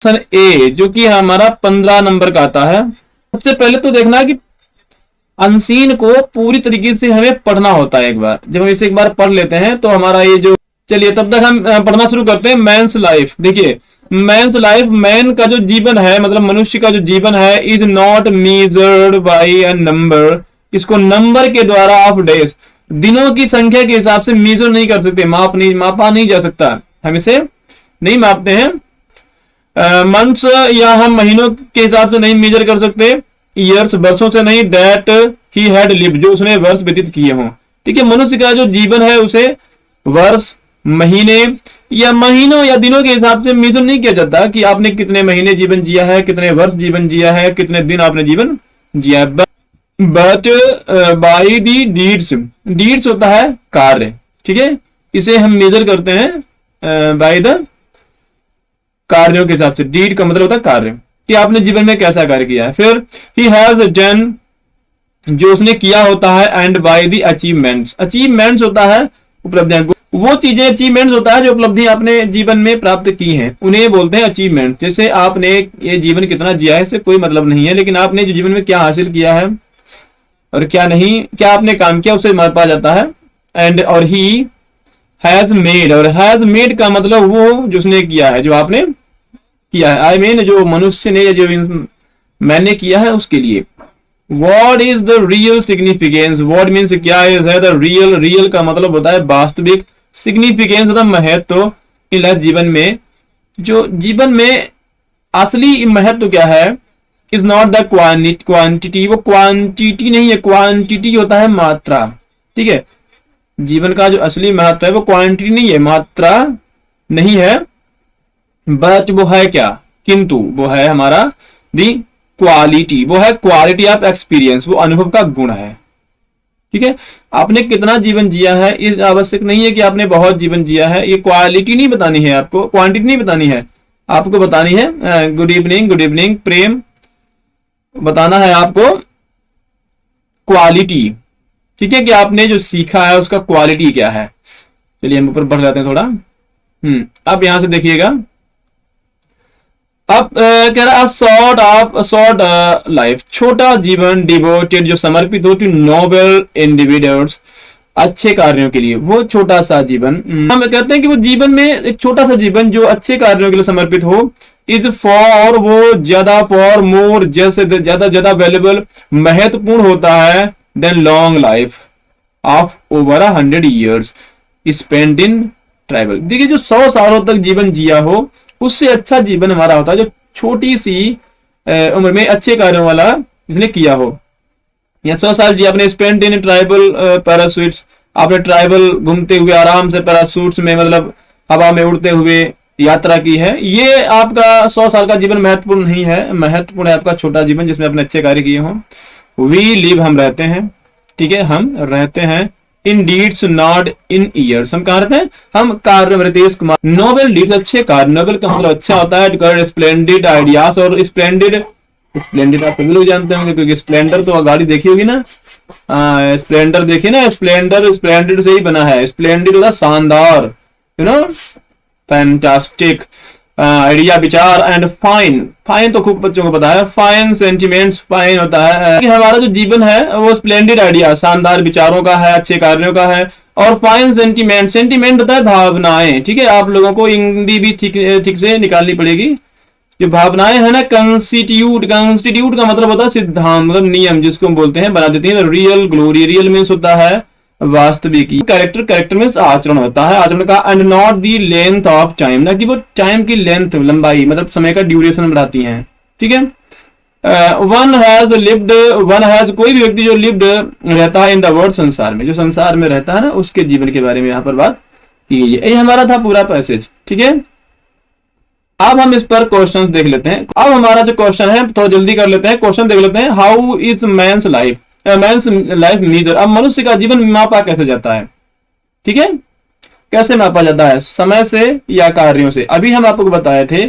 Option A जो कि हमारा 15 नंबर का आता है। सबसे पहले तो देखना कि अनसीन को पूरी तरीके से हमें पढ़ना होता है। एक बार जब हम इसे एक बार पढ़ लेते हैं तो हमारा ये जो, चलिए तब तक हम पढ़ना शुरू करते हैं। मैंस लाइफ, देखिए मैंस लाइफ, मैन का जो जीवन है मतलब मनुष्य का जो जीवन है, is not measured by a number, इसको नंबर के द्वारा ऑफ डेज, दिनों की संख्या के हिसाब से मेजर नहीं कर सकते, मापा नहीं जा सकता, हम इसे नहीं मापते हैं। मंथ्स या हम महीनों के हिसाब से नहीं मेजर कर सकते, ईयर्स वर्षों से नहीं, दैट ही हैड लिव, जो उसने वर्ष व्यतीत किए हों। ठीक है, मनुष्य का जो जीवन है उसे वर्ष, महीने या महीनों या दिनों के हिसाब से मेजर नहीं किया जाता कि आपने कितने महीने जीवन जिया है, कितने वर्ष जीवन जिया है, कितने दिन आपने जीवन जिया है। But by the deeds, deeds होता है कार्य, ठीक है, इसे हम मेजर करते हैं बाई द कार्यों के हिसाब से। डीड का मतलब होता है कार्य, कि आपने जीवन में कैसा कार्य किया है। फिर ही हैज डन, जो उसने किया होता है, and by the achievements, achievements होता है उपलब्धियां, वो चीजें, अचीवमेंट्स होता है जो उपलब्धि आपने जीवन में प्राप्त की हैं, उन्हें बोलते हैं अचीवमेंट। जैसे आपने ये जीवन कितना जिया है इससे कोई मतलब नहीं है, लेकिन आपने जो जीवन में क्या हासिल किया है और क्या नहीं, क्या आपने काम किया, उसे मापा जाता है। एंड और ही हैज मेड, और हैज मेड का मतलब वो जो उसने किया है, जो आपने किया है, आई मीन जो मनुष्य ने या जो मैंने किया है उसके लिए। What is the real significance? What means क्या है the real, real का मतलब होता है वास्तविक, significance होता है महत्व इन लाइफ, जीवन में, जो जीवन में असली महत्व क्या है, is not the quantity, वो क्वांटिटी नहीं है, क्वांटिटी होता है मात्रा। ठीक है, जीवन का जो असली महत्व है वो क्वांटिटी नहीं है, मात्रा नहीं है, बट वो है क्या, किंतु वो है हमारा दी क्वालिटी, वो है क्वालिटी ऑफ एक्सपीरियंस, वो अनुभव का गुण है। ठीक है, आपने कितना जीवन जिया है इस आवश्यक नहीं है कि आपने बहुत जीवन जिया है, ये क्वालिटी नहीं बतानी है आपको, क्वांटिटी नहीं बतानी है, आपको बतानी है गुड इवनिंग, गुड इवनिंग प्रेम, बताना है आपको क्वालिटी। ठीक है, कि आपने जो सीखा है उसका क्वालिटी क्या है। चलिए हम ऊपर बढ़ जाते हैं थोड़ा। अब यहां से देखिएगा, अब कह रहा शॉर्ट लाइफ, छोटा जीवन, डिवोटेड जो समर्पित हो टू नोबल इंडिविजुअल्स, अच्छे कार्यों के लिए, वो छोटा सा जीवन, हम कहते हैं कि वो जीवन में एक छोटा सा जीवन जो अच्छे कार्यों के लिए समर्पित हो, इज फॉर, वो ज्यादा, फॉर मोर, जैसे ज्यादा वैल्यूबल, महत्वपूर्ण होता है, then long life of over 100 years spend in travel. देखिए जो 100 सालों तक जीवन जिया हो उससे अच्छा जीवन हमारा होता है जो छोटी सी उम्र में अच्छे कार्यों वाला इसने किया हो। या 100 साल जी आपने स्पेंड इन ट्राइबल पैराशूट्स, आपने ट्राइबल घूमते हुए आराम से पैराशूट्स में मतलब हवा में उड़ते हुए यात्रा की है, ये आपका 100 साल का जीवन महत्वपूर्ण नहीं है, महत्वपूर्ण है आपका छोटा जीवन जिसमें आपने अच्छे कार्य किए हों। वी लिव, हम रहते हैं, ठीक है, हम रहते हैं, इन डीड्स नॉट इन ईयर्स, हम कहाँ रहते हैं, हम कार्य में रहते हैं। नोबल डीड्स, अच्छे कार्य, नोबल का मतलब अच्छा होता है, स्प्लेंडेड आइडियाज, और स्प्लेंडेड, स्प्लेंडेड आप सभी लोग जानते होंगे क्योंकि स्प्लेंडर तो गाड़ी देखी होगी ना, स्प्लेंडर देखिए ना, स्प्लेंडर स्प्लेंडेड से ही बना है, स्प्लेंडेड होता शानदार, यू नो, फैंटास्टिक, आइडिया, विचार, एंड फाइन, फाइन तो खूब बच्चों को पता है, फाइन सेंटिमेंट्स, फाइन होता है कि हमारा जो जीवन है वो स्प्लेंडेड आइडिया, शानदार विचारों का है, अच्छे कार्यों का है, और फाइन सेंटिमेंट, सेंटिमेंट होता है भावनाएं। ठीक है, आप लोगों को हिंदी भी ठीक से निकालनी पड़ेगी। जो भावनाएं है ना, कंस्टिट्यूट, कंस्टिट्यूट का मतलब होता है सिद्धांत, मतलब नियम, जिसको हम बोलते हैं बना देती है। रियल ग्लोरी, रियल मीन्स होता है वास्तविक, कैरेक्टर, कैरेक्टर मीन्स आचरण होता है, आचरण का, and not the length of time, ना कि वो टाइम की लेंथ, लंबाई, मतलब समय का ड्यूरेशन बढ़ाती हैं। ठीक है, one has lived, one has कोई भी व्यक्ति जो लिव्ड रहता है इन द वर्ल्ड, संसार में, जो संसार में रहता है ना उसके जीवन के बारे में यहाँ पर बात की गई है। ये हमारा था पूरा पैसेज। ठीक है, अब हम इस पर क्वेश्चन देख लेते हैं। अब हमारा जो क्वेश्चन है थोड़ा जल्दी कर लेते हैं, क्वेश्चन देख लेते हैं। How is man's life, man's life measure, अब मनुष्य का जीवन मापा कैसे जाता है। ठीक है, कैसे मापा जाता है, समय से या कार्यों से, अभी हम आपको बताए थे।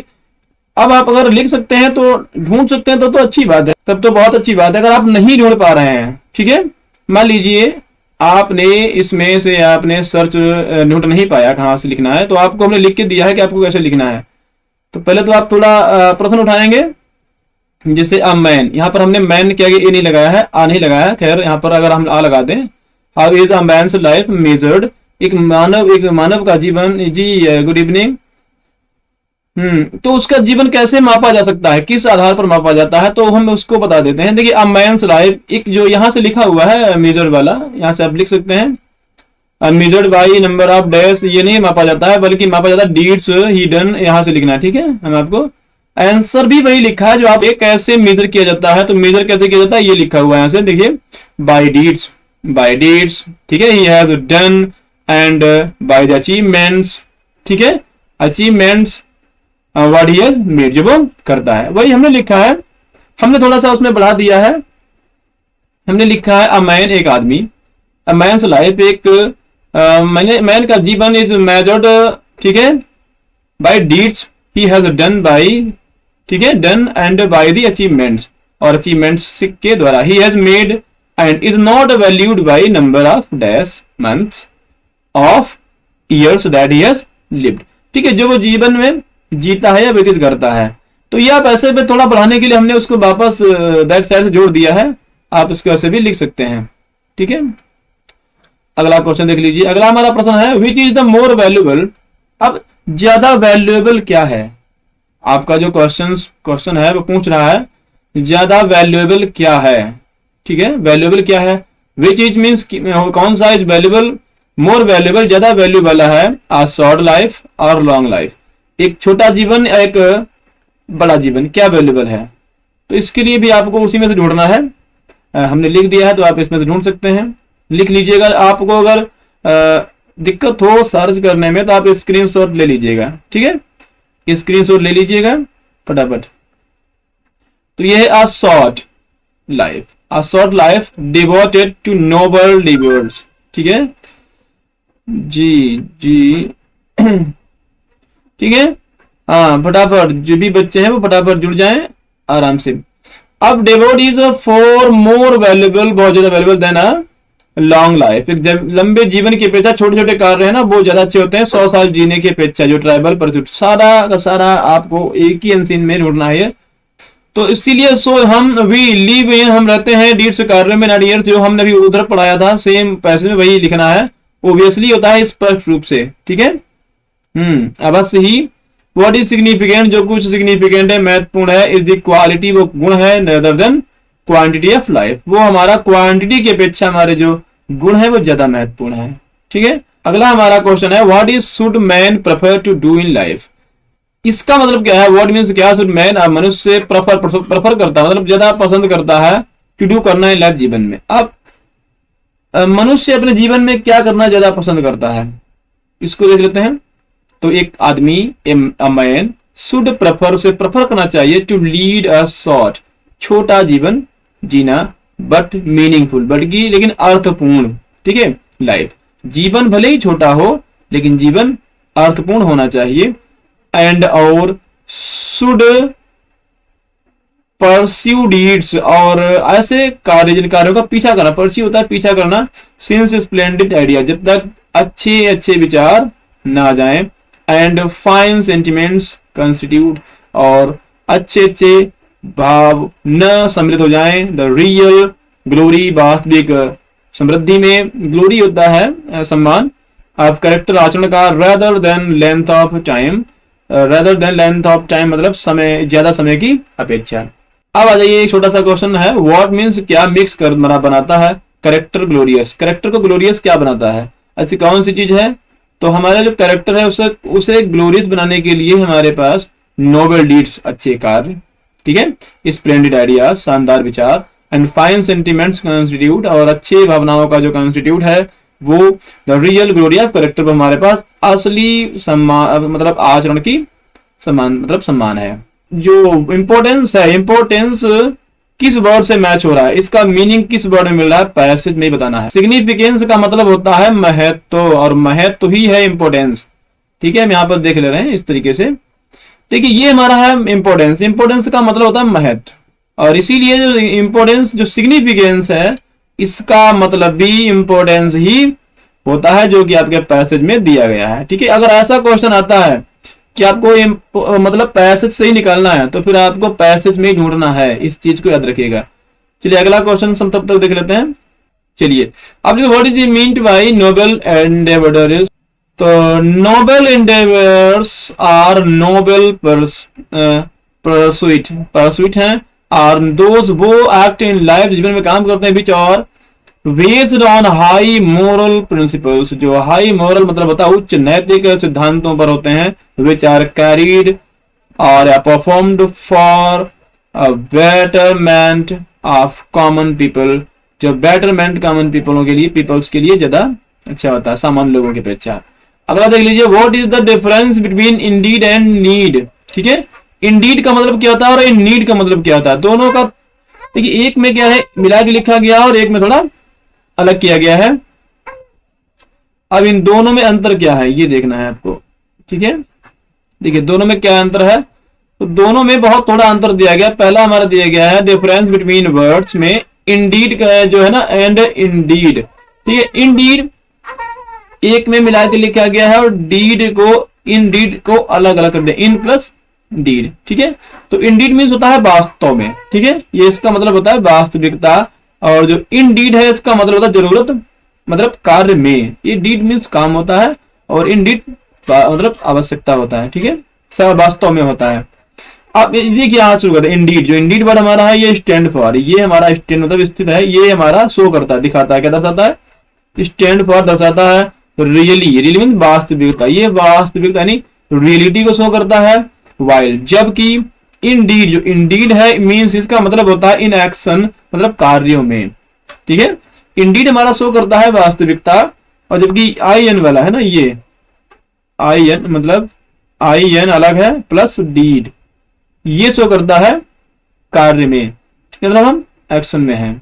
अब आप अगर लिख सकते हैं तो ढूंढ सकते हैं तो अच्छी बात है, तब तो बहुत अच्छी बात है। अगर आप नहीं ढूंढ पा रहे हैं, ठीक है, मान लीजिए आपने इसमें से आपने सर्च ढूंढ नहीं पाया कहां से लिखना है, तो आपको हमने लिख के दिया है कि आपको कैसे लिखना है। तो पहले तो आप थोड़ा प्रश्न उठाएंगे, जैसे अ मैन, यहाँ पर हमने मैन क्या ए नहीं लगाया है, आ नहीं लगाया है, खैर यहाँ पर अगर हम आ लगा दें, how is a man's life measured, एक मानव का जीवन, जी गुड इवनिंग, तो उसका जीवन कैसे मापा जा सकता है, किस आधार पर मापा जाता है, तो हम उसको बता देते हैं। देखिए अ मैन्स लाइफ, एक जो यहाँ से लिखा हुआ है मेजर्ड वाला, यहाँ से आप लिख सकते हैं measured by number of dash, ये नहीं मापा जाता है, बल्कि मापा जाता है डीड्स ही डन, यहाँ से लिखना है, ठीक है। हम आपको आंसर भी वही लिखा है जो आप, ये कैसे मेजर किया जाता है, तो मेजर कैसे किया जाता है ये लिखा हुआ है यहाँ से, देखिए बाय डीड्स, ठीक है, ही has done and by the achievements, ठीक है, achievements what he has made, जो वो करता है वही हमने लिखा है। हमने थोड़ा सा उसमें बढ़ा दिया है, हमने लिखा है अ मैन, एक आदमी, अ मैन्स लाइफ, एक मैन का जीवन इज मेजर्ड, ठीक है, by deeds he has done by, ठीक है, done and by the achievements, और अचीवमेंट्स के द्वारा, he has made and is not valued by number of dash months of years that he has lived, ठीक है, जो वो जीवन में जीता है या व्यतीत करता है। तो ये आप ऐसे में थोड़ा बढ़ाने के लिए हमने उसको वापस बैक साइड से जोड़ दिया है, आप उसको ऐसे भी लिख सकते हैं, ठीक है। अगला क्वेश्चन देख लीजिए, अगला हमारा प्रश्न है which is the more valuable, अब ज्यादा वैल्यूएबल क्या है, आपका जो क्वेश्चन है वो पूछ रहा है ज्यादा वैल्यूएबल क्या है, ठीक है, वैल्यूएबल क्या है, विच इज मीन्स कौन सा इज वैल्यूएबल, मोर वैल्यूएबल ज्यादा वैल्यू वाला है, आ शॉर्ट लाइफ और लॉन्ग लाइफ, एक छोटा जीवन एक बड़ा जीवन, क्या वैल्यूएबल है, तो इसके लिए भी आपको उसी में से ढूंढना है, हमने लिख दिया है तो आप इसमें से ढूंढ सकते हैं, लिख लीजिएगा। आपको अगर दिक्कत हो सर्च करने में तो आप स्क्रीनशॉट ले लीजिएगा, ठीक है, स्क्रीनशॉट ले लीजिएगा फटाफट। तो ये है a short life devoted to noble divorce, ठीक है, जी ठीक है, हाँ फटाफट जो भी बच्चे हैं वो फटाफट जुड़ जाएं आराम से। अब devote is for more valuable, बहुत ज्यादा valuable then a long life, एक लंबे जीवन की अपेक्षा छोटे छोटे कार्य है ना वो ज्यादा अच्छे होते हैं 100 साल जीने की अपेक्षा, जो ट्राइबल परस्यूट, सारा का सारा आपको एक ही अंसीन में ढूंढना है। तो इसीलिए सो हम वी लिव इन, हम रहते हैं डीड्स कार्य में, नॉट ईयर्स, जो हमने अभी उधर पढ़ाया था सेम पैसे में वही लिखना है, ओब्वियसली होता है स्पष्ट रूप से, ठीक है। अवश्य ही। व्हाट इज सिग्निफिकेंट, जो कुछ सिग्निफिकेंट है, महत्वपूर्ण है, इज द क्वालिटी, वो गुण है, rather than quantity of life, वो हमारा क्वांटिटी की अपेक्षा हमारे जो गुण है वो ज्यादा महत्वपूर्ण है, ठीक है। अगला हमारा क्वेश्चन है what is should man prefer to do in life, इसका मतलब क्या है, व्हाट मीन्स क्या, शुड मैन, मनुष्य प्रेफर करता है, मतलब ज्यादा पसंद करता है, टू डू करना इन लाइफ, जीवन में। अब मनुष्य अपने जीवन में क्या करना ज्यादा पसंद करता है, इसको देख लेते हैं। तो एक आदमी, अ मैन, शुड प्रेफर, उसे प्रेफर करना चाहिए, टू लीड अ शॉर्ट, छोटा जीवन जीना, बट मीनिंगफुल, बल्कि लेकिन अर्थपूर्ण, ठीक है, लाइफ, जीवन भले ही छोटा हो लेकिन जीवन अर्थपूर्ण होना चाहिए, एंड और शुड परस्यू डीड्स, और ऐसे कार्य जिन कार्यों का पीछा करना, परस्यू होता है पीछा करना, सिंस स्प्लेंडेड आइडिया, जब तक अच्छे अच्छे विचार ना जाएं, एंड फाइन सेंटिमेंट्स कंस्टिट्यूट, और अच्छे अच्छे भाव न सम्मिलित हो जाएं, द रियल ग्लोरी, वास्तविक समृद्धि में ग्लोरी होता है सम्मान, ऑफ कैरेक्टर, आचरण का, rather than length of time, मतलब समय, ज्यादा समय की अपेक्षा। अब आ जाइए एक छोटा सा क्वेश्चन है, व्हाट मीन्स, क्या मिक्स कर बनाता है कैरेक्टर ग्लोरियस, कैरेक्टर को ग्लोरियस क्या बनाता है, ऐसी कौन सी चीज है, तो हमारा जो कैरेक्टर है उसे ग्लोरियस बनाने के लिए हमारे पास नोबल डीड्स, अच्छे कार्य, ठीक है, स्प्लेंडेड आइडिया, शानदार विचार, एंड फाइन सेंटिमेंट्स कंस्टिट्यूट, और अच्छे भावनाओं का जो कंस्टिट्यूट है वो the real glory of character, पर हमारे पास असली सम्मान, मतलब आचरण की सम्मान, मतलब सम्मान है। जो इंपॉर्टेंस है, इंपॉर्टेंस किस वर्ड से मैच हो रहा है, इसका मीनिंग किस वर्ड में मिल रहा है, पैसेज में ही बताना है। सिग्निफिकेंस का मतलब होता है महत्व, और महत्व ही है इंपॉर्टेंस, ठीक है, हम यहाँ पर देख ले रहे हैं इस तरीके से। देखिए ये हमारा है इंपॉर्टेंस, इंपॉर्टेंस का मतलब होता है महत्व, और इसीलिए जो इंपॉर्टेंस, जो सिग्निफिकेंस है, इसका मतलब भी इंपॉर्टेंस ही होता है, जो कि आपके पैसेज में दिया गया है, ठीक है। अगर ऐसा क्वेश्चन आता है कि आपको मतलब पैसेज से ही निकालना है, तो फिर आपको पैसेज में ही ढूंढना है, इस चीज को याद रखिएगा। चलिए अगला क्वेश्चन हम तब तक देख लेते हैं। चलिए अब देखो, what is meant by noble endeavours. तो noble endeavours are noble pursuit हैं, और दोज वो एक्ट इन लाइफ, जीवन में काम करते हैं, विच और based on high moral principles, जो हाई मोरल मतलब होता है उच्च नैतिक सिद्धांतों पर होते हैं, विच आर कैरीड और performed for betterment of common people, जो बेटरमेंट कॉमन पीपलों के लिए, पीपल्स के लिए ज्यादा अच्छा होता है सामान्य लोगों की अपेक्षा। अगला देख लीजिए, what is the difference between Indeed and need. ठीक है, इंडीड का मतलब क्या होता है और इन नीड का मतलब क्या होता है, दोनों का देखिए, एक में क्या है मिला के लिखा गया और एक में थोड़ा अलग किया गया है। अब इन दोनों में अंतर क्या है ये देखना है आपको। ठीक है, देखिए दोनों में क्या अंतर है, तो दोनों में बहुत थोड़ा अंतर दिया गया। पहला हमारा दिया गया है डिफरेंस बिटवीन वर्ड्स में इंडीड का जो है ना एंड इंडीड। ठीक है, इंडीड एक में मिला के लिखा गया है और डीड को इंडीड को अलग अलग कर दिया, इन प्लस डीड। ठीक है, तो इंडीड मीन्स होता है वास्तव में। ठीक है, ये इसका मतलब होता है वास्तविकता, और जो इंडीड है इसका मतलब होता है जरूरत, मतलब कार्य में। ये डीड मीन्स काम होता है और इंडीड मतलब आवश्यकता होता है। ठीक है, सब वास्तव में होता है। अब देखिए यहाँ शुरू करते हैं, इंडीड, जो इंडीड वर्ड हमारा है ये स्टैंड फॉर, ये हमारा स्टैंड मतलब स्थित है, ये हमारा शो करता है, दिखाता है, क्या दर्शाता है, स्टैंड फॉर दर्शाता है रियली, रियली मीन वास्तविकता, ये वास्तविकता यानी रियलिटी को शो करता है। वाइल, जबकि इंडीड, जो इंडीड है मीन्स इसका मतलब होता है इन एक्शन, मतलब कार्यों में। ठीक है, इंडीड हमारा शो करता है वास्तविकता, और जबकि आई एन वाला है ना, ये आई एन मतलब आई एन अलग है प्लस डीड, ये शो करता है कार्य में, मतलब हम एक्शन में हैं।